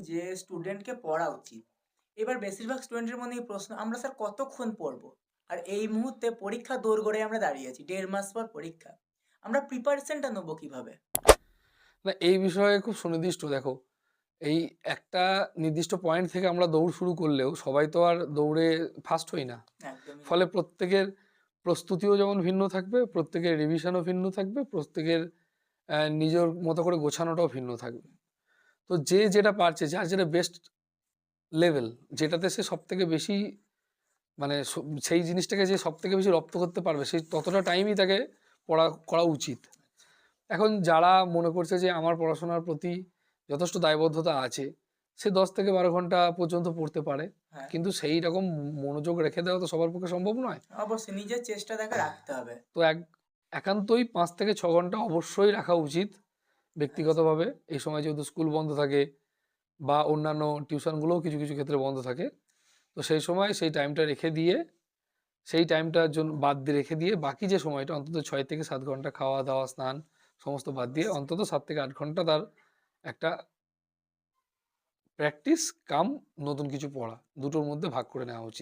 যে স্টুডেন্টকে পড়া উচিত। এবার বেশিরভাগ স্টুডেন্টের মনে এই প্রশ্ন, আমরা স্যার কতক্ষণ পড়বো? আর এই মুহূর্তে পরীক্ষা দোরগোড়ায় আমরা দাঁড়িয়ে আছি। ১.৫ মাস পর পরীক্ষা। আমরা প্রিপারেশনটা নেবো কিভাবে? না, এই বিষয়ে খুব সুনির্দিষ্ট দেখো, এই একটা নির্দিষ্ট পয়েন্ট থেকে আমরা দৌড় শুরু করলেও সবাই তো আর দৌড়ে ফার্স্ট হই না। একদমই না। ফলে প্রত্যেকের প্রস্তুতিও যেমন ভিন্ন থাকবে, প্রত্যেকের রিভিশনও ভিন্ন থাকবে, প্রত্যেকের নিজের মতো করে গোছানোটাও ভিন্ন থাকবে। তো যে যেটা পারছে, যার যেটা বেস্ট লেভেল, যেটাতে সে সব থেকে বেশি মানে সেই জিনিসটাকে যে সব থেকে বেশি রপ্ত করতে পারবে, সেই ততটা টাইমই তাকে পড়া করা উচিত। এখন যারা মনে করছে যে আমার পড়াশোনার প্রতি যথেষ্ট দায়বদ্ধতা আছে, সে 10 থেকে 12 ঘন্টা পর্যন্ত পড়তে পারে, হ্যাঁ, কিন্তু সেই রকম মনোযোগ রেখে দেওয়া তো সবার পক্ষে সম্ভব নয়। অবশ্যই নিজের চেষ্টা তাকে রাখতে হবে। তো একান্তই 5 থেকে 6 ঘন্টা অবশ্যই রাখা উচিত আচ্ছা, ব্যক্তিগতভাবে। এই সময় যেহেতু স্কুল বন্ধ থাকে বা অন্যান্য টিউশনগুলোও কিছু কিছু ক্ষেত্রে বন্ধ থাকে, তো সেই সময় সেই টাইমটা রেখে দিয়ে, সেই টাইমটার জন্য বাদ দিয়ে রেখে দিয়ে বাকি যে সময়টা অন্তত 6 থেকে 7 ঘন্টা খাওয়া দাওয়া স্নান সমস্ত বাদ দিয়ে অবশ্যই। অন্তত 7 থেকে 8 ঘন্টা তার একটা প্র্যাকটিস কাম নতুন কিছু পড়া দুটোর মধ্যে ভাগ করে নেওয়া উচিত।